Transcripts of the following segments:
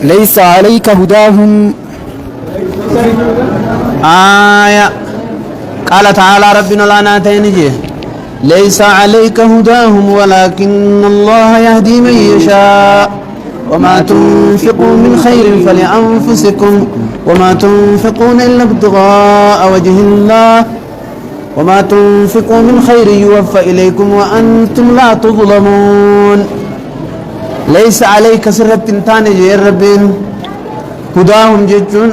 ليس عليك هداهم آية قال تعالى ربنا لا ناتينجي ليس عليك هداهم ولكن الله يهدي من يشاء وما تنفقوا من خير فلأنفسكم وما تنفقون إلا ابتغاء وجه الله وما تنفقوا من خير يوفى إليكم وأنتم لا تظلمون ليس عليك سرة تاني جي ربين هداهم جيجون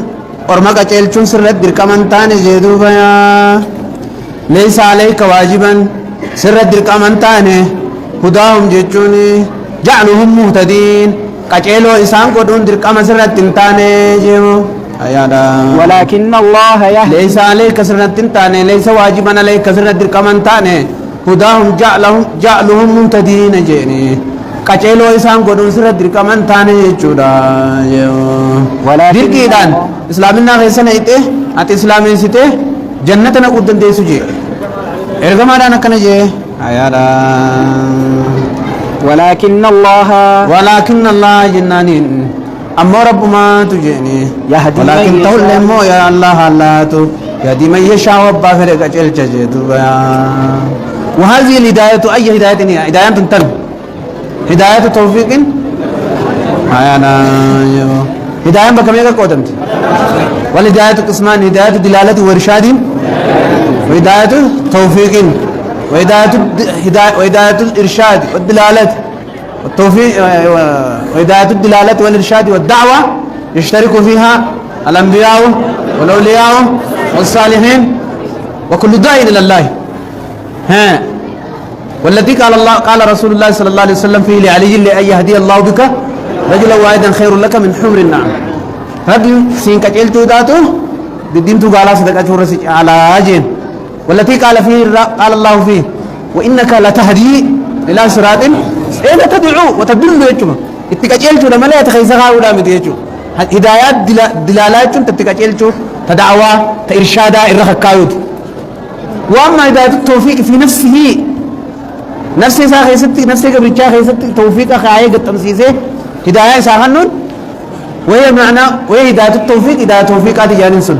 ورمك أجلتون سرة دركمان تاني جي دوبايا ليس عليك واجبا سرة دركمان تاني هداهم جيجون جعلهم مهتدين قجلو إسان قدون دركمان سرة تنتاني جيو أيادا ولكن الله يهدي ليس عليك سرة تنتاني ليس واجبا عليك سرة دركمان تاني هداهم جعلهم مهتدين جيني قجلو إسان قدون سرة دركمان تاني جيجودا dirqiidhaan islaaminaa keessana hiite ati islaamessite jannata naquu dandeessu jee ergamaadhaan akkana jee ayaadha ولكن الله جنانين أما ربما تجيني يهدي ولكن من تقول يشاء. لهم يا الله يهدي من يشاء وبافرق أجل جزيت وهذه الهداية أي هداية هي هداية تنتن هداية توفيق ayaadha هداية بكمية قدمت والهداية قسمان هداية دلالة وإرشاد وهداية توفيق وهداية الإرشاد والدلالة والتوفيق وهداية الدلالة والإرشاد والدعوة يشترك فيها الأنبياء والأولياء والصالحين وكل داعٍ إلى الله ها والتي قال رسول الله صلى الله عليه وسلم فيه لعلي لأن يهدي الله بك رجلا واحدا خير لك من حمر النعم ربي سين كجل توداتو بالدين تو قال صدق أجور على أجين والتي قال الله فيه وإنك لتهدي إلى صراط إيه تدعو وتدل يجوا اتكجل تو لما لا تخيسها ولا مديجو هدايات دلالات تتكجل تو تدعوة تإرشاد الرخكايود وأما هداية التوفيق في نفسه نفسي سا خيستي نفسي قبرتشا خيستي توفيق خايق التمسيسه هداية ساهنون وهي معنى وهي هداية التوفيق هداية توفيقات جانسون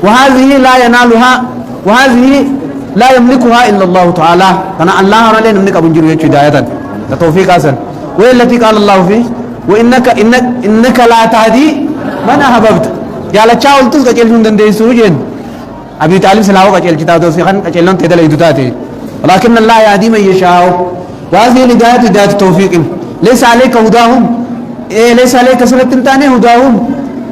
وهذه لا ينالها وهذه لا يملكها إلا الله تعالى فأنا الله رأى نملك أبو جريج هداية التوفيق أصلا وهي التي قال الله فيه وإنك لا تهدي من أحببت جعل تشاول تلك جلهم دندي سوجين أبي طالب سلاوك أجل كتاب دوسيخان أجلون تدل يدوتاتي ولكن الله يهدي من يشاء وهذه الهداية هداية التوفيق ليس عليك هداهم إيه ليس عليك سرة تاني هداهم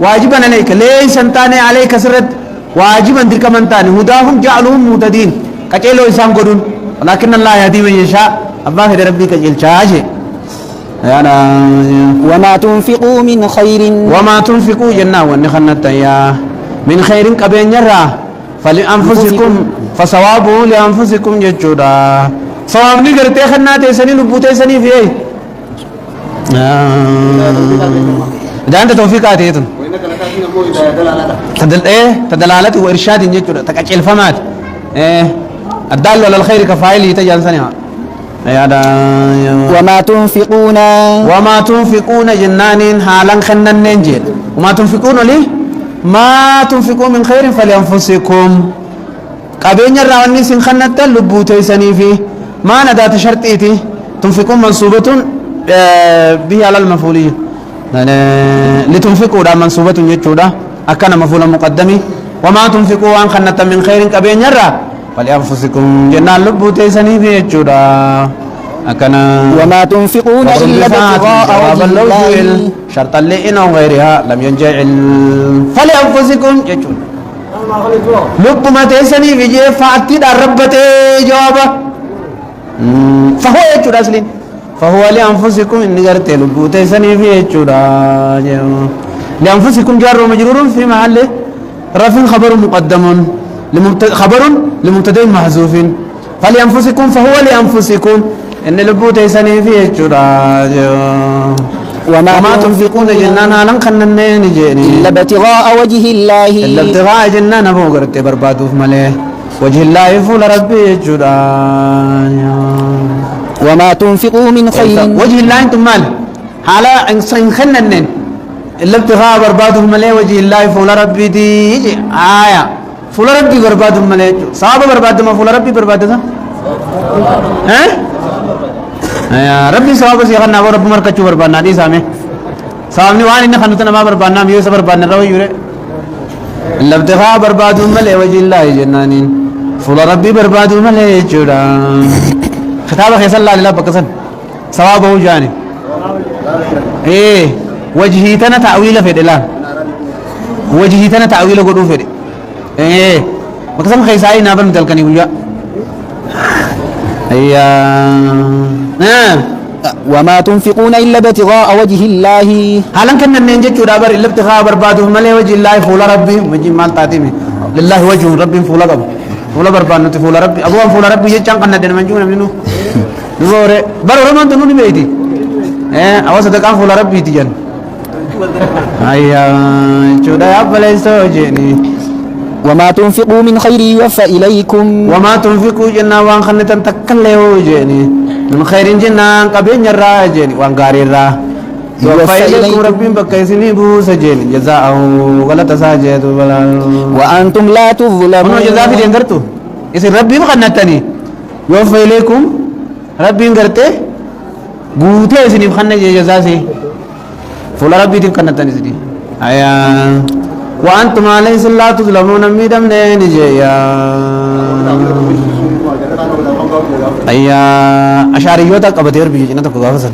واجبا عليك ليس تاني عليك سرة واجبا تلك من تاني هداهم جعلهم مهتدين كجلو إسام قدون ولكن الله يهدي من يشاء الله هدي ربي كجل شاجي وما تنفقوا من خير وما تنفقوا جنة ونخنت يا من خير كبين يرى فلأنفسكم فصوابه لأنفسكم ججودا صواب نقر تيخنا تيسني لبو تيسني في ايه ده أنت توفيقات ايه تدلالة وإرشاد ججودا تكاچ الفمات ايه الدال على الخير كفاعله تجعل سنها وما تنفقون جنان حالا خنن ننجل وما تنفقون ليه ما تنفقون من خير فلأنفسكم قابين الرعوني سن خنت لبو تيسني فيه ما ندات شرطيتي تنفقون منصوبة به على المفعولية لتنفقوا دا منصوبة يجودا أكان مفعول مقدمي وما تنفقوا عن خنت من خير قابين الرع فلأنفسكم جنان لبو تيسني فيه يجودا أكان وما تنفقون إلا ابتغاء وجه الله شرطا لإن أو غيرها لم ينجعل فلأنفسكم يجودا لب ما تيسني في جي فأتي ربتي جوابا فهو يجود أسلين فهو لأنفسكم إن قرتي لب تيسني في يجود لأنفسكم جار ومجرور في محل رفع خبر مقدم خبر لمبتدأ محذوف فلأنفسكم فهو لأنفسكم إن لب تيسني في يجود وما تنفقون جنان لن خننين جيني إلا ابتغاء وجه الله إلا ابتغاء جنان فوقرت بربادوف مليه وجه الله فول ربي جدا وما تنفقوا من خير وجه الله انتم مال حالا إن خننن إلا ابتغاء بربادهم ملي وجه الله فول ربي دي آية فول ربي بربادهم ملي صعب برباد ما فول ربي برباد ده ها يا ربي صعب سي خنا رب مركچو بربادنا دي سامي سامي وان إن خنتنا ما بربادنا ميو سبر بربادنا رو يوري إلا ابتغاء بربادهم ملي وجه الله جنانين فول ربي بربادهم ملي جودا خطاب خيس الله لله بكسن ثوابه جاني ايه وجهي تنا تأويل في الإله وجهي تنا تأويل قدو في ايه بكسن خيساي نابل متلكني ويا ايا وما تنفقون إلا ابتغاء وجه الله حالا كنا ننجي جرابر إلا ابتغاء بربادهم ملي وجه الله فول ربي مجي مال تاتيمي لله وجه ربي فول قبل فول بربان فول ربي أبوان فول ربي يجان قنا دين منجون منو نوري بر رمان تنوني بيتي أول صدقان فول ربي تجن أيا جودا أبلي سوجني وما تنفقوا من خير يوفى إليكم وما تنفقوا جنا وان خنة تكلوا جني من خير جنا قبين الراجني وان غاريرا يوفى إليكم ربي بكيسني بوس جني جزاء ولا تساجد ولا وأنتم لا تظلمون جزاء في دينغرتو إذا ربي بخنة تاني يوفى إليكم ربي غرته بوته إذا بخنة جزاء سي فولا ربي تيم خنة تاني سدي أيا وأنتم عليه لا تظلمون ميدم نيجيا أيا أشعريوتا كبتير بيجينا تكوغافسن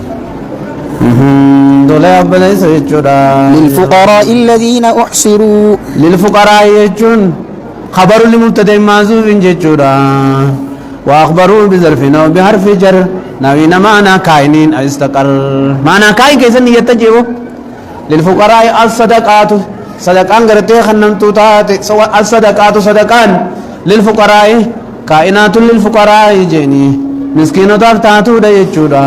دولا أبدا يسويتشودا للفقراء الذين أحصروا للفقراء يجون خبر لمبتدئ معذوب يجودا وأخبروا بظرفنا بحرف جر نوين معنا كائنين استقر معنا كائن كيسا نيتجيبو للفقراء الصدقات صدقان غرتي خنمتو تاتي سواء الصدقات صدقان للفقراء كائنات للفقراء جيني مسكينو تاتو دا يجودا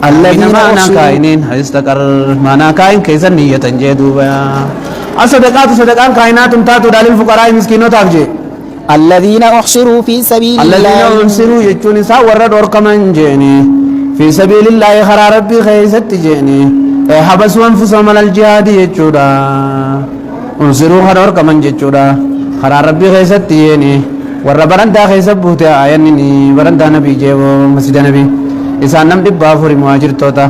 الذين معنا كائنين استقر معنا كائن كيسا نيتجيدو الصدقات صدقان كائنات تاتو دا للفقراء مسكينو تاجي الذين أحصروا في سبيل الله الذين أحصروا يجون سا ورد وركمن جيني في سبيل الله خرا ربي خيست جيني حبسوا أنفسهم على الجهاد يجودا أحصروا خرا وركمن جيجودا خرا ربي خيست جيني ور برندا خيسب بوتا آيانني برندا نبي جيو مسجد نبي إسان نم دبا فوري مهاجر توتا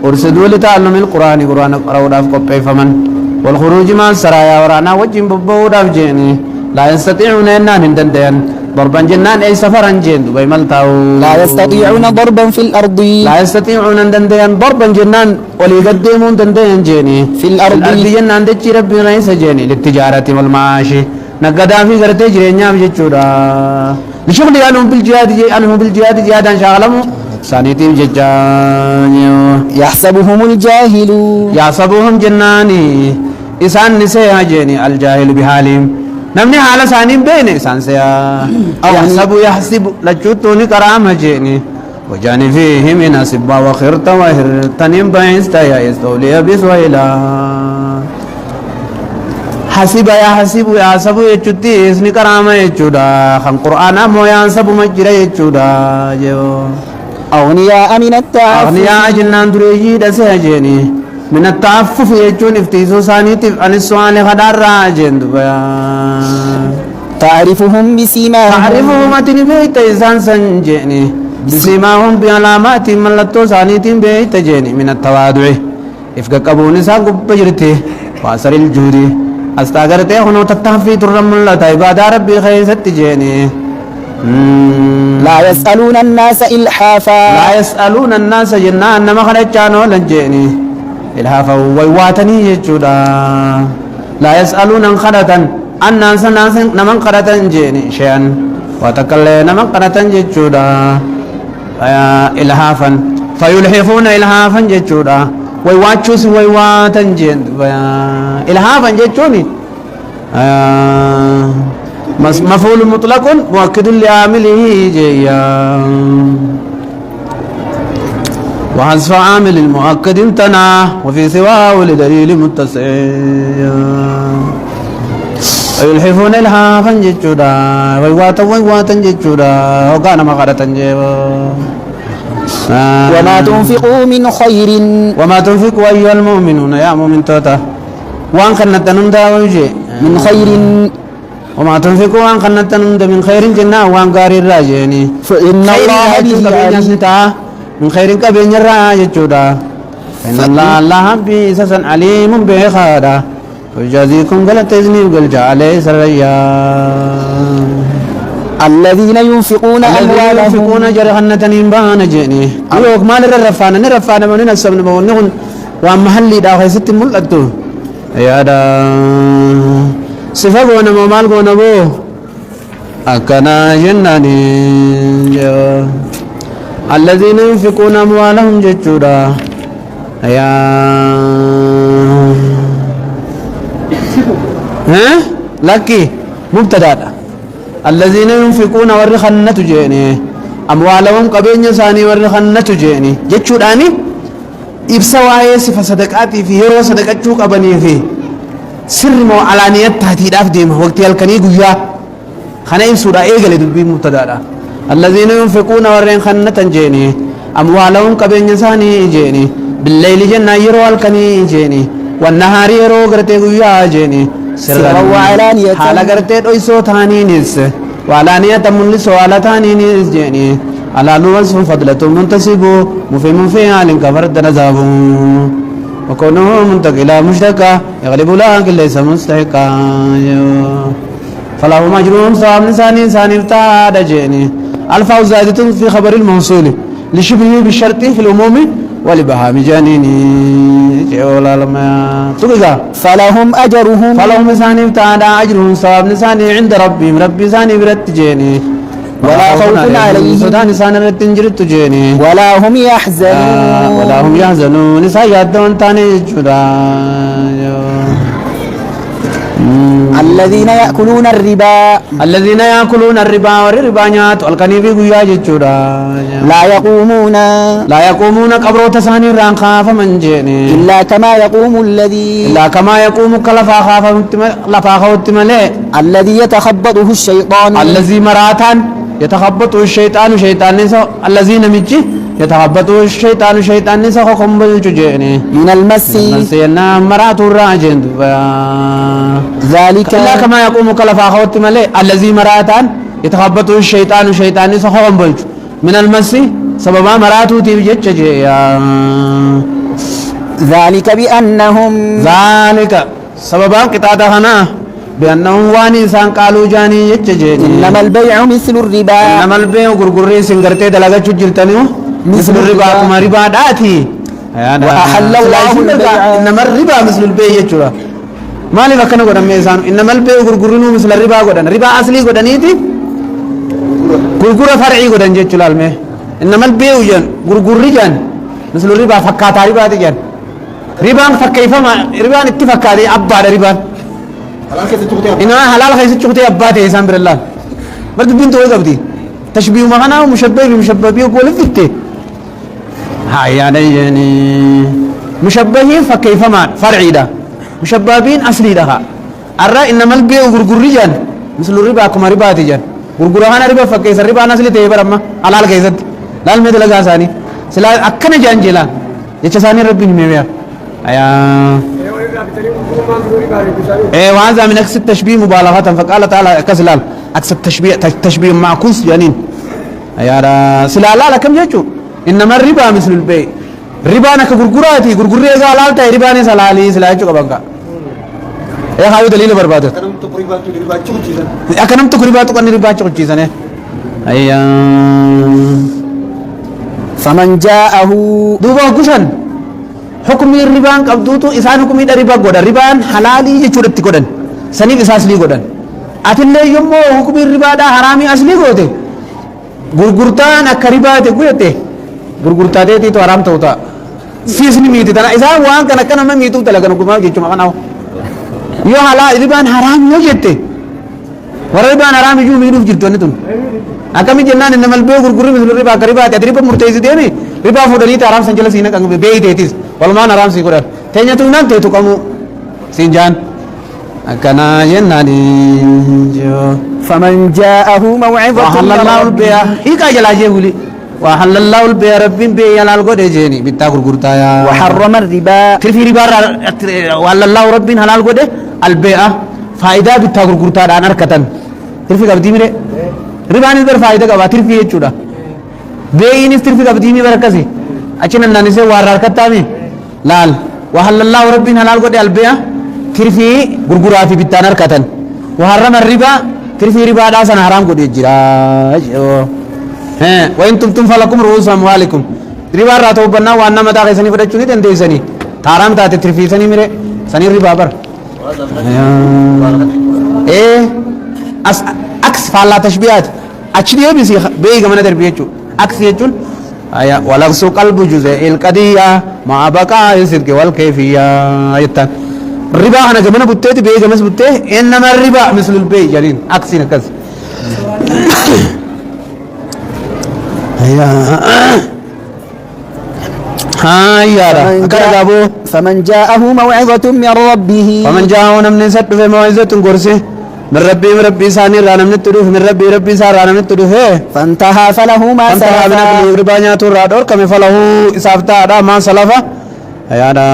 أرسدوا لتعلم القرآن قرآن قرأوا قبي فمن والخروج مع السرايا ورانا وجم ببودا جيني لا يستطيعون أن ندندن ضربا جنان أي سفرا جين دبي ملتاو لا يستطيعون ضربا في الأرض لا يستطيعون أن دندن ضربا جنان وليقدمون دندن جيني في الأرض جنان دجي ربي رئيس جيني للتجارة والمعاش نقدا في غرتي جرينيا بجتشودا لشغل أنهم بالجهاد أنهم بالجهاد جهادا شغلهم سانيتي ججانيو يحسبهم الجاهل يحسبهم جناني إسان نسيها جيني الجاهل بحالهم نمني حالة سانين بين إسان سيا يحسب لجوتوني كرامة جيني وجاني فيه من أسبا وخرت وهرت نمبينست يا إستولي بسويلا حسب يا حسب يجوتي إسني كرامة يجودا خم قرآن مو ينسب مجرى يجودا جو أغنياء من التعفف أغنياء جنان دريجي دسه جيني من التعفف يجون افتيسو سانيتف عن السؤال خدار راجين دبيا تعرفهم بسيماهم تعرفهم أتني بيت إنسان سنجيني بسيماهم بعلامات ملتو سانيتين بيت جيني من التواضع إفقا قبوني ساقب بجرتي واسر الجودي أستاغرتي هنو تتحفي ترم الله تايبادا ربي خيست جيني لا يسألون الناس إلحافا لا يسألون الناس جنان نما خرجانو لنجيني إلحافا ويواتني يجودا لا يسألون خرطا الناس ناس نمن خرطا جيني شيئا وتكلي نمن خرطا يجودا إلحافا فيلحفون إلحافا يجودا ويواتشوس ويواتا جين إلحافا يجوني مفعول مطلق مؤكد لعامله جيا وحذف عامل المؤكد امتنع وفي سواه لدليل متسع ويلحفون الحافا جيجودا ويواتا جيجودا وكان مغارة جيبا وما تنفقوا من خير وما تنفقوا أيها المؤمنون يا مؤمن توتا وان خنت نمدا وجه من خير وما تنفقوا وان خنت نمدا من خير جنة وان غاري راجيني فإن الله به عليم من خير كبين راجتودا فإن الله بيسسا عليم بخادا ويجازيكم قلت إذني وقلت عليه سريا الذين ينفقون أموالهم ينفقون جرهنة نبان جيني يوك مال الرفانة نرفانة من السبن بونهن ومحلي داخل ست ملتو يا دا صفة قونا ممال قونا بو أكنا جناني الذين ينفقون أموالهم جتشورا يا ها لكي مبتدأ الذين ينفقون ورخنة جيني أموالهم قبين ثاني ورخنة جيني جتشوراني إبسواي صفة صدقاتي في يرو صدقات شوك أبني في سر مو علانية تهديد أفديم وقت يلكني قويا خنا إبسودا إيغل دبي مبتدأ الذين ينفقون ورخنة جيني أموالهم قبين ثاني جيني بالليل جنة يرو الكني جيني والنهار يرو قرتي قويا جيني سرا وعلانية حالا قرتي دويسو تاني نيس وعلانية ملس وعلى تاني نيس جيني على نوصف فضلة منتسبو مفهم في عال كفرد نزابو وكونه منتقلا مشتكى يغلب لكن ليس مستحقا فله مجرون صاب نساني ابتعاد جيني الفاء زائدة في خبر الموصول لشبهه بالشرط في الأموم ولبهام جانيني جولا لما تقول فلهم أجرهم فلهم ثاني ابتعاد أجرهم صاب نساني عند ربهم ربي ثاني برت جيني ولا خوف عليهم سودان ثاني رت جرت جيني ولا هم يحزنون ولا هم يحزنون نسايادون ثاني جدا الذين يأكلون الربا الذين يأكلون الربا والربا نيات والكني في قيا جدا لا يقومون قبرو تساني ران خاف من جيني إلا كما يقوم إلا كما يقوم كلفا خاف لفا خوت ملئ الذي يتخبطه الشيطان الذي مراتان يتخبطه الشيطان نسو الذي نمجي يتخبطه الشيطان نسو قنبل جيني من المس سينا مرات الراجين ذلك إلا كما يقوم كلفا خوت ملئ الذي مراتان يتخبطه الشيطان نسو قنبل من المس سببا مراتو تيجي ذلك بأنهم ذلك سببا قطعة هنا بأنهم واني إنسان قالوا جاني يتجيني إنما البيع مثل الربا إنما البيع غرغري سنغرتي دلغا تجلتني مثل الربا كما ربا داتي وأحل الله البيع إنما الربا مثل البيع يجرا ما لي بكنا غدن ميزان إنما البيع غرغري مثل الربا غدن ربا أصلي غدنيتي غرغرة فرعي غدن جچلال مي إنما البيع جن غرغري جن مثل الربا فكاتا ربا جن ربا فكيفما ربا اتفقاري أبا ربا إنما حلال خيس تشوتي أباتي إنسان بالله برد بنت وزبدي تشبيه مغنى ومشبه بمشبه بيقول فتة هاي يعني مشبه فكيف ما فرعي ده مشبهين أصلي ده الرأي إنما البيع غرغري جان مثل الربا كما ربا تجان غرغرهانا ربا فكيس الربا نسلي تيبر أما حلال خيسات لا الميت لقى ثاني سلا أكن جان جلا يتشاني ربي نمير أيا وهذا من أكس التشبيه مبالغة فقال تعالى كسلال أكس التشبيه معكوس جانين يا سلالا لكم يجو إنما الربا مثل البيع ربا نك غرغراتي غرغري سلال تاي ربا ني سلالي سلاجو كبانكا يا هاو دليل برباد أكنم تقريبا تقني ربا تشوجيزن أيا فمن جاءه دوبا كوشن حكمي الربان قبضوتو إسان حكمي الربا قدن ربان حلالي جچورت قدن سنيف إساسلي قدن أتلي يمو حكمي الربا دا حرامي أصلي قدن غرغرتان أكربا تقويته غرغرتا تيتي تو حرام توتا فيسني ميتي تنا إسان وان كان ما ميتو تلقن كما جيچو مكاناو يو حلال ربان حرام يو جيته وربان حرام يجو ميدوف جرتو نتون أكمل جنان إنما البيع غرغري مثل الربا كربا تدريب مرتيز ديني ربا فودلي تارام سنجلا سينا كانغ بيعي تيتيس والمان حرام سيكورا تينيا تونان تيتو كامو سينجان أكنا جناني جو فمن جاءه موعظة وحل الله البيع هيكا جلاجي ولي وحل الله البيع رب بيع يلال قد جيني بتاكل قرطايا وحرم الربا ترفي ربا وحل الله رب حلال قد البيع فائدة بتاكل قرطايا أنا ركتن ترفي قبدي ميري ربا نزبر فائدة قبا ترفي يجودا بيع نسترفي قبدي مي بركزي أشين النانسة وارار كتامي لال وحل الله رب حلال قد البيع ترفي غرغرا في بتانا ركتن وحرم الربا ترفي ربا داسن حرام قد يجرا وإن تبتم فلكم رؤوس أموالكم ربا راتو بنا وانا متا غيسني فدچوني تنديسني تارام تات ترفي سني ميري سني ربا بر عكس فالا تشبيهات أشريه بيسي بيجا من دربيجو عكس يجون أيا ولغس قلب جزء القضية مع بقاء الصدق والكيفية يتا الربا أنا جمنا بتة بيجا مس بتة إنما الربا مثل البيع جالين عكسنا كذا فمن جاءه موعظة من ربه فمن جاءه نمن سد في موعظة قرسه من ربي ساني رانا من التدوف من ربي سار رانا من التدوف فانتهى فله ما سلف من ربانيا ترادور كم فله إسافتا دا ما سلفا يادا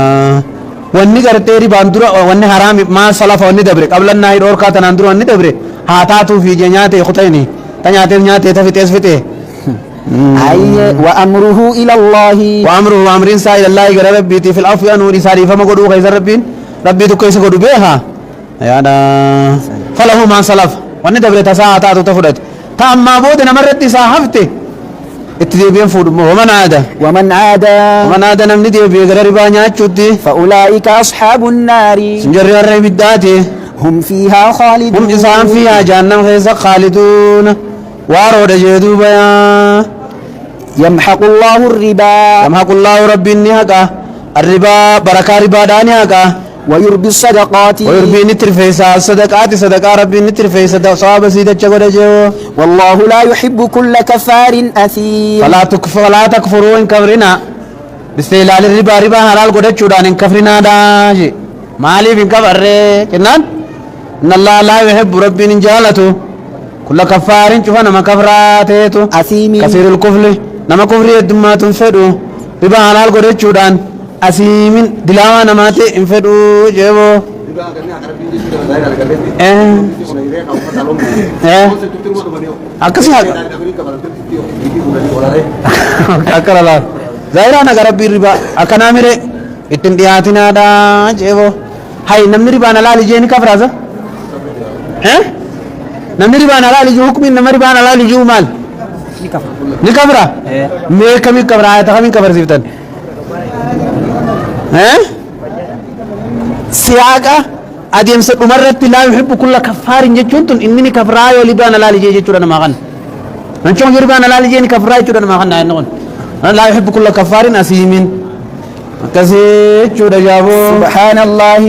واني قرتي رباندرا واني حرام ما سلفا واني دبري قبل النهي دور كاتن اندرو واني دبري هاتاتو في جنياتي خطيني تنياتي تفتيس فتي أي وأمره إلى الله وأمره أمرين سائل الله قال ربي في العفو أنور ساري فما قدوا غيظ ربي تكيس قدوا بها يادا فله ما سلف واني دبري تساعة تاتو تفرد تأما بود نمرت ساحفته اتدبين فود ومن عاد نمني دي بيغر ربانيا چوتي فأولئك أصحاب النار سنجر الرب الداتي هم فيها خالدون هم إنسان فيها جهنم خيزة خالدون وارود جيدو بيا يمحق الله الربا يمحق الله ربي النهاقة الربا بركة ربا دانياقة ويربي الصدقات ويربي نتر فيسا الصدقات صدقاء ربي نتر فيسا صواب سيدة چگوڑا جو والله لا يحب كل كفار أثيم فلا تكفروا إن كفرنا بستيلال الربا ربا حلال قدر چودان إن كفرنا داجي مالي بن كفر كنان إن الله لا يحب ربي نجالته كل كفار شوفا نما كفراتيتو أثيم كثير الكفر نما كفر يدما تنفدو ربا حلال قدر چودان أثيم دلاوا نماتي انفدو جيبو أكسي هذا أكرا لا زايرا نغا ربي ربا أكنا ميري اتندياتنا دا جيبو هاي نمني ربا نلالي جيني كفرازا نمني ربا نلالي جو حكمي نمني ربا نلالي جو مال نكفرا مي كمي كفرا آيتا كمي كفر سيفتن سياقا أديم سأمرت لا يحب كل كفار جتون إنني كفراي ولبان لا لجي جتون ما غن نشون يربان لا لجي كفراي جتون ما غن نقول لا يحب كل كفار أثيم كذي جود جابو سبحان الله